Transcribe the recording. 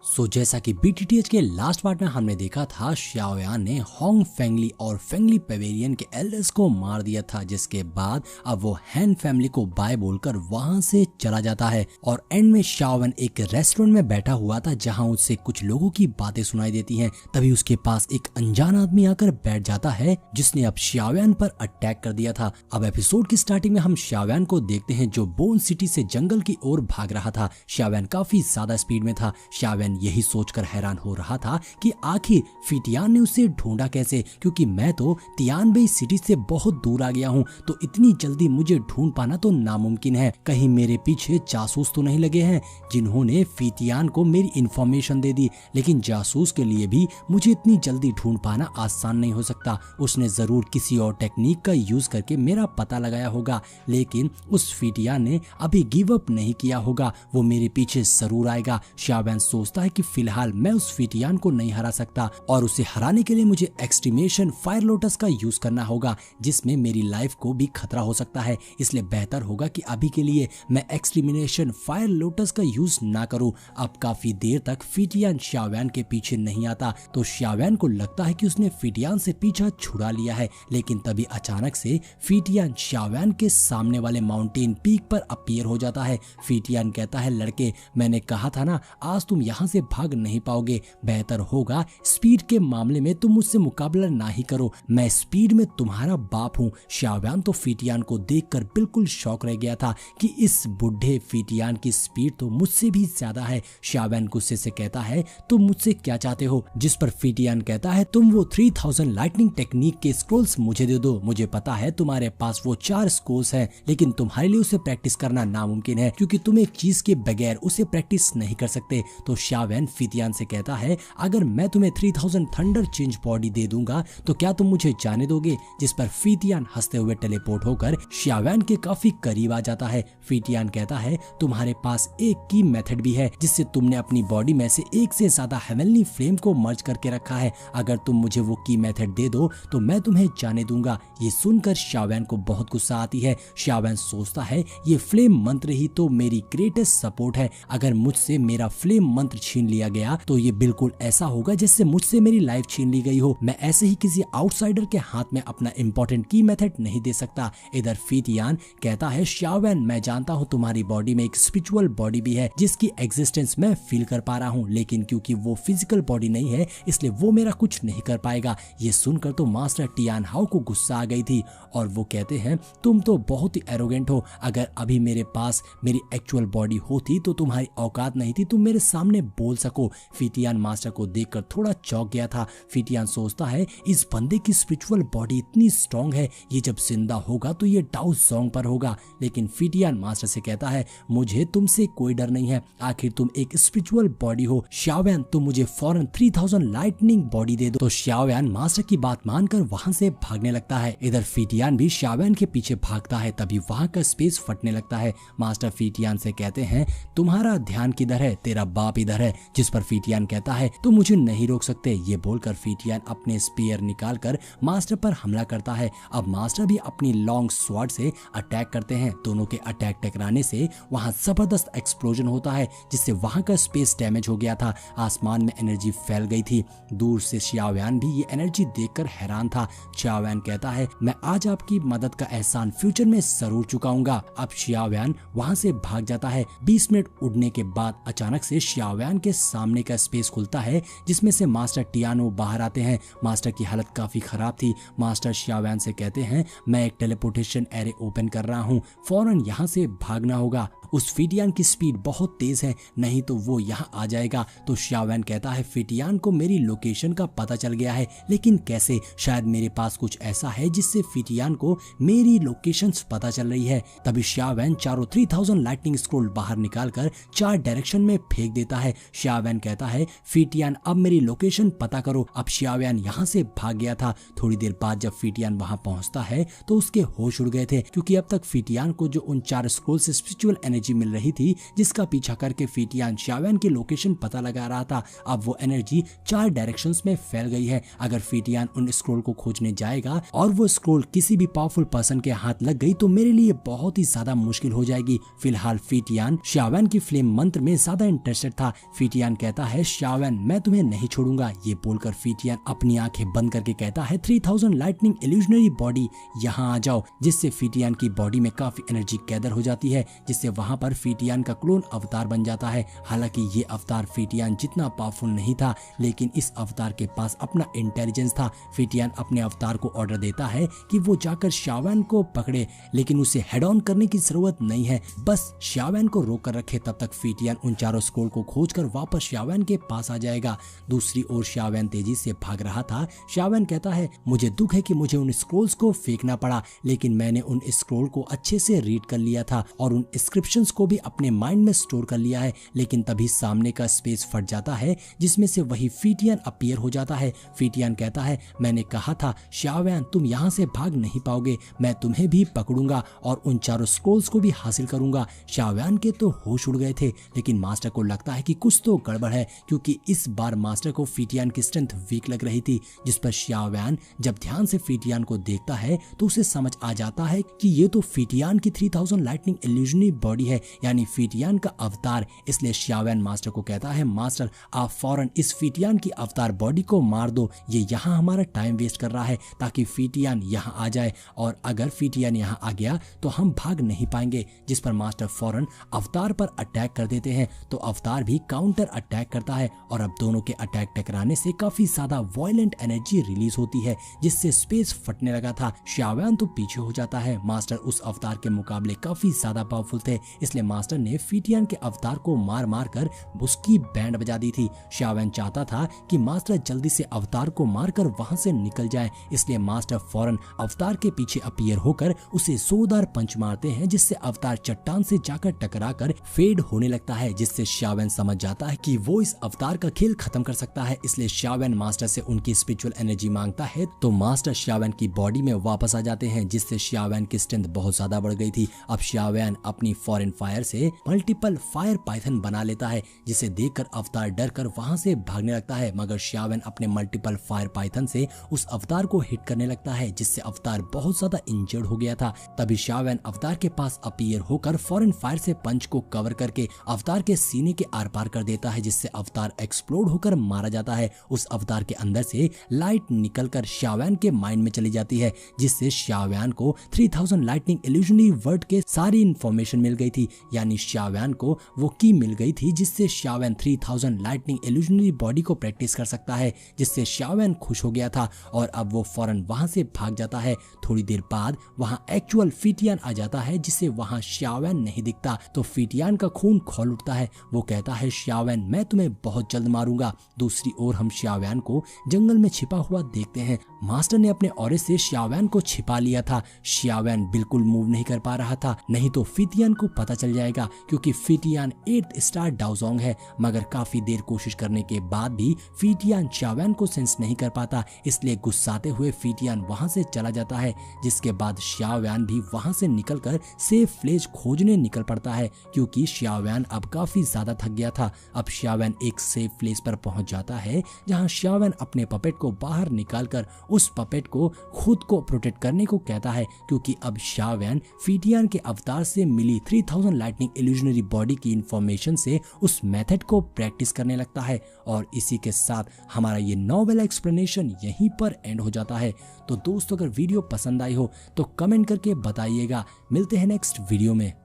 जैसा कि बीटीटीएच के लास्ट पार्ट में हमने देखा था, श्याओयान ने होंग फेंगली और फेंगली पेवेलियन के एल्डर्स को मार दिया था, जिसके बाद अब वो हैन फैमिली को बाय बोलकर वहां से चला जाता है। और एंड में श्याओयान एक रेस्टोरेंट में बैठा हुआ था जहां उससे कुछ लोगों की बातें सुनाई देती हैं। तभी उसके पास एक अनजान आदमी आकर बैठ जाता है जिसने अब श्याओयान पर अटैक कर दिया था। अब एपिसोड की स्टार्टिंग में हम श्याओयान को देखते हैं जो बोन सिटी से जंगल की ओर भाग रहा था। श्याओयान काफी ज्यादा स्पीड में था। श्याओयान यही सोचकर हैरान हो रहा था कि आखिर फिटियान ने उसे ढूंढा कैसे, क्योंकि मैं तो तियानबेई सिटी से बहुत दूर आ गया हूँ, तो इतनी जल्दी मुझे ढूंढ पाना तो नामुमकिन है। कहीं मेरे पीछे जासूस तो नहीं लगे हैं जिन्होंने फिटियान को मेरी इंफॉर्मेशन दे दी। लेकिन जासूस के लिए भी मुझे इतनी जल्दी ढूंढ पाना आसान नहीं हो सकता। उसने जरूर किसी और टेक्निक का यूज करके मेरा पता लगाया होगा, लेकिन उस फिटियान ने अभी गिव अप नहीं किया होगा, वो मेरे पीछे जरूर आएगा। श्याओयान सोचता है कि फिलहाल मैं उस फिटियान को नहीं हरा सकता और उसे हराने के लिए मुझे एक्सट्रीमेशन फायर लोटस का यूज करना होगा, जिसमें मेरी लाइफ को भी खतरा हो सकता है। इसलिए बेहतर होगा कि अभी के लिए मैं एक्सट्रीमिनेशन फायर लोटस का यूज ना करूं। अब काफी देर तक फिटियान श्याओयान के पीछे नहीं आता, तो श्याओयान को लगता है कि उसने फिटियान से पीछा छुड़ा लिया है। लेकिन तभी अचानक से फिटियान श्याओयान के सामने वाले माउंटेन पीक पर अपीयर हो जाता है। फिटियान कहता है, लड़के, मैंने कहा था ना, आज तुम यहाँ से भाग नहीं पाओगे। बेहतर होगा स्पीड के मामले में तुम मुझसे मुकाबला ना ही करो, मैं स्पीड में तुम्हारा बाप हूँ। श्याओयान तो फिटियान को देखकर बिल्कुल शॉक रह गया था कि इस बुढ़े फिटियान की स्पीड तो मुझसे भी ज्यादा है। श्याओयान गुस्से से कहता है, तुम मुझसे क्या चाहते हो? जिस पर फिटियान कहता है, तुम वो 3000 लाइटनिंग टेक्निक के स्क्रोल्स मुझे दे दो। मुझे पता है तुम्हारे पास वो 4 स्क्रोल्स हैं, लेकिन तुम्हारे लिए उसे प्रैक्टिस करना नामुमकिन है, क्योंकि तुम एक चीज के बगैर उसे प्रैक्टिस नहीं कर सकते। तो श्याओयान फिटियान से कहता है, अगर मैं तुम्हें 3000 थंडर चेंज बॉडी दे दूंगा तो क्या तुम मुझे जाने दोगे? जिस पर फिटियान हंसते हुए टेलीपोर्ट होकर श्याओयान के काफी करीब आ जाता है। फिटियान कहता है, तुम्हारे पास एक की मेथड भी है जिससे तुमने अपनी बॉडी में से एक से ज्यादा हेवनली फ्लेम को मर्ज करके रखा है। अगर तुम मुझे वो की मेथड दे दो तो मैं तुम्हें जाने दूंगा। ये सुनकर श्याओयान को बहुत गुस्सा आती है। श्याओयान सोचता है, ये फ्लेम मंत्र ही तो मेरी ग्रेटेस्ट सपोर्ट है। अगर मुझसे मेरा फ्लेम मंत्र छीन लिया गया तो ये बिल्कुल ऐसा होगा जिससे मुझसे मेरी लाइफ छीन ली गई हो। मैं ऐसे ही किसी आउटसाइडर के हाथ में अपना इंपॉर्टेंट की मेथड नहीं दे सकता। इधर फिटियान कहता है, श्याओयान, मैं जानता हूँ तुम्हारी बॉडी में एक स्पिरिचुअल बॉडी भी है जिसकी एग्जिस्टेंस मैं फील कर पा रहा हूँ, लेकिन क्योंकि वो फिजिकल बॉडी नहीं है इसलिए वो मेरा कुछ नहीं कर पाएगा। ये सुनकर तो मास्टर टियान हाउ को गुस्सा आ गई थी और वो कहते हैं, तुम तो बहुत ही एरोगेंट हो। अगर अभी मेरे पास मेरी एक्चुअल बॉडी होती तो तुम्हारी औकात नहीं थी तुम मेरे सामने बोल सको। फिटियान मास्टर को देखकर थोड़ा चौंक गया था। फिटियान सोचता है, इस बंदे की स्पिरिचुअल बॉडी इतनी स्ट्रॉन्ग है, ये जब जिंदा होगा तो ये डाउ जोंग पर होगा। लेकिन फिटियान मास्टर से कहता है, मुझे तुमसे कोई डर नहीं है, आखिर तुम एक स्पिरिचुअल बॉडी हो। श्याओयान, तुम मुझे फौरन 3000 लाइटनिंग बॉडी दे दो। तो श्याओयान मास्टर की बात मानकर वहां से भागने लगता है। इधर फिटियान भी श्याओयान के पीछे भागता है। तभी वहां का स्पेस फटने लगता है। मास्टर फिटियान से कहते हैं, तुम्हारा ध्यान किधर है? तेरा बाप इधर है। जिस पर फिटियान कहता है, तुम मुझे नहीं रोक सकते। ये बोलकर फिटियान अपने स्पीयर निकालकर मास्टर पर हमला करता है। अब मास्टर भी अपनी लॉन्ग स्वॉर्ड से अटैक करते हैं। दोनों के अटैक टकराने से वहां जबरदस्त एक्सप्लोजन होता है, जिससे वहां का स्पेस डैमेज हो गया था। आसमान में एनर्जी फैल गई थी। दूर से श्याओयान भी ये एनर्जी देखकर हैरान था। श्याओयान कहता है, मैं आज आपकी मदद का एहसान फ्यूचर में जरूर चुकाऊंगा। अब श्याओयान वहां से भाग जाता है। 20 मिनट उड़ने के बाद अचानक से श्याओयान के सामने का स्पेस खुलता है, जिसमें से मास्टर टियानो बाहर आते हैं। मास्टर की हालत काफी खराब थी। मास्टर श्याओयान से कहते हैं, मैं एक टेलीपोर्टेशन एरे ओपन कर रहा हूँ, फौरन यहाँ से भागना होगा। उस फिटियान की स्पीड बहुत तेज है, नहीं तो वो यहाँ आ जाएगा। तो श्याओयान कहता है, फिटियान को मेरी लोकेशन का पता चल गया है, लेकिन कैसे? शायद मेरे पास कुछ ऐसा है जिससे फिटियान को मेरी लोकेशन पता चल रही है। तभी श्याओयान चारों 3000 लाइटनिंग स्क्रोल बाहर निकालकर 4 डायरेक्शन में फेंक देता है। श्याओयान कहता है, फिटियान, अब मेरी लोकेशन पता करो। अब श्याओयान यहाँ से भाग गया था। थोड़ी देर बाद जब फिटियान वहां पहुंचता है तो उसके होश उड़ गए थे, क्योंकि अब तक फिटियान को जो उन 4 स्क्रोल से स्पिरिचुअल एनर्जी मिल रही थी जिसका पीछा करके फीटियान शाओयान की लोकेशन पता लगा रहा था। अब वो एनर्जी 4 डायरेक्शंस में फैल गई है। अगर फीटियान उन स्क्रोल को खोजने जाएगा और वो स्क्रोल किसी भी पावरफुल पर्सन के हाथ लग गई तो मेरे लिए बहुत ही ज्यादा मुश्किल हो जाएगी। फिलहाल फीटियान शाओयान की फ्लेम मंत्र में ज्यादा इंटरेस्टेड था। फीटियान कहता है शाओयान मैं तुम्हें नहीं छोड़ूंगा। ये बोलकर फीटियान अपनी आंखें बंद करके कहता है 3000 लाइटनिंग इल्यूजनरी बॉडी यहाँ आ जाओ, जिससे फीटियान की बॉडी में काफी एनर्जी गैदर हो जाती है, जिससे वहां पर फीटियान का क्लोन अवतार बन जाता है। हालांकि ये अवतार फीटियान जितना पावरफुल नहीं था, लेकिन इस अवतार के पास अपना इंटेलिजेंस था। फीटियान अपने अवतार को ऑर्डर देता है कि वो जाकर शाओयान को पकड़े, लेकिन उसे हेड ऑन करने की जरूरत नहीं है, बस शाओयान को रोक कर रखे। तब तक फीटियान उन चारों स्क्रोल को खोजकर वापस शाओयान के पास आ जाएगा। दूसरी ओर शाओयान तेजी से भाग रहा था। शाओयान कहता है मुझे दुख है कि मुझे उन स्क्रोल्स को फेंकना पड़ा, लेकिन मैंने उन स्क्रोल को अच्छे से रीड कर लिया था और उन इंस्क्रिप्शंस को भी अपने माइंड में स्टोर कर लिया है। लेकिन तभी सामने का स्पेस फट जाता है जिसमें से वही फीटियान अपीयर हो जाता है। फीटियान कहता है मैंने कहा था शाओयान तुम यहाँ से भाग नहीं पाओगे, मैं तुम्हें भी पकड़ूंगा और उन चारों स्क्रोल्स को भी हासिल करूंगा। शाओयान के तो होश उड़ गए थे, लेकिन मास्टर को लगता है कि कुछ तो गड़बड़ है, क्योंकि इस बार मास्टर को फीटियान की स्ट्रेंथ वीक लग रही थी। जिस पर शाओयान जब ध्यान से फीटियान को देखता है तो उसे समझ आ जाता है कि ये तो फीटियान की 3000 लाइटनिंग इल्यूजनरी बॉडी है, यानी फीटियान का अवतार। इसलिए शाओयान मास्टर को कहता है मास्टर आप फौरन इस फीटियान की अवतार बॉडी को मार दो, ये यहाँ हमारा टाइम वेस्ट कर रहा है, ताकि फीटियान यहाँ आ जाए, और अगर फीटियान यहाँ आ गया तो हम भाग नहीं पाएंगे। जिस पर मास्टर फौरन अवतार पर अटैक कर देते हैं, तो अवतार भी काउंटर अटैक करता है और अब दोनों के अटैक टकराने से काफी ज्यादा वायलेंट एनर्जी रिलीज होती है, जिससे स्पेस फटने लगा था। शाओयान तो पीछे हो जाता है। मास्टर उस अवतार के मुकाबले काफी ज्यादा पावरफुल थे, इसलिए मास्टर ने फीटियान के अवतार को मार मार कर उसकी बैंड बजा दी थी। शाओयान चाहता था कि मास्टर जल्दी से अवतार को मारकर वहां से निकल जाए, इसलिए मास्टर फौरन अवतार के पीछे अपीयर होकर उसे जोरदार पंच मारते हैं, जिससे अवतार चट्टान से जाकर टकराकर फेड होने लगता है, जिससे शाओयान समझ जाता है कि वो इस अवतार का खेल खत्म कर सकता है। इसलिए शाओयान मास्टर से उनकी स्पिरिचुअल एनर्जी मांगता है, तो मास्टर शाओयान की बॉडी में वापस आ जाते हैं, जिससे शाओयान की स्ट्रेंथ बहुत ज्यादा बढ़ गई थी। अब शाओयान अपनी फॉरेन फायर से मल्टीपल फायर पाइथन बना लेता है, जिसे देखकर अवतार डर कर वहां से भागने लगता है, मगर शाओयान अपने मल्टीपल फायर पाइथन से उस अवतार को हिट करने लगता है, जिससे अवतार बहुत ज्यादा इंजर्ड हो गया था। तभी शाओयान अवतार के पास अपीयर होकर फॉरेन फायर से पंच को कवर करके अवतार के सीने के आर पार कर देता है, जिससे अवतार एक्सप्लोड होकर मारा जाता है। उस अवतार के अंदर से लाइट निकलकर शाओयान के माइंड में चली जाती है, जिससे शाओयान को 3000 लाइटनिंग इल्यूजनरी वर्ड के सारी इंफॉर्मेशन मिल गई थी, यानी शाओयान को वो की मिल गई थी जिससे शाओयान 3000 लाइटनिंग इल्यूजनरी बॉडी को प्रैक्टिस कर सकता है, जिससे शाओयान खुश हो गया था और अब वो फौरन वहां से भाग जाता है। थोड़ी देर बाद वहां एक्चुअल फीटियान आ जाता है, जिससे वहां शाओयान नहीं दिखता, तो फीटियान का खून खौल उठता है। वो कहता है शाओयान मैं तुम्हें बहुत जल्द मारूंगा। दूसरी ओर हम शाओयान को जंगल में छिपा हुआ देखते हैं। मास्टर ने अपने ऑरे से शाओयान को छिपा लिया था। शाओयान बिल्कुल मूव नहीं कर पा रहा था, नहीं तो फीटियान को पता चल जाएगा, क्योंकि फीटियान 8th स्टार डाओजोंग है। मगर काफी देर कोशिश करने के बाद भी फीटियान शाओयान को सेंस नहीं कर पाता, इसलिए गुस्साते हुए फीटियान वहां से चला जाता है। जिसके बाद शाओयान भी वहां से निकलकर सेफ प्लेस खोजने निकल पड़ता है, क्योंकि शाओयान अब काफी ज्यादा थक गया था। अब शाओयान एक सेफ प्लेस पर पहुंच जाता है, जहां शाओयान अपने पपेट को बाहर निकालकर उस पपेट को खुद को प्रोटेक्ट करने को कहता है, क्योंकि अब शाओयान फीटियान के अवतार से मिली 3000 लाइटनिंग इल्यूजनरी बॉडी की इंफॉर्मेशन से उस मेथड को प्रैक्टिस करने लगता है। और इसी के साथ हमारा ये नॉवेल एक्सप्लेनेशन यहीं पर एंड हो जाता है। तो दोस्तों अगर वीडियो पसंद आई हो तो कमेंट करके बताइएगा। मिलते हैं नेक्स्ट वीडियो में।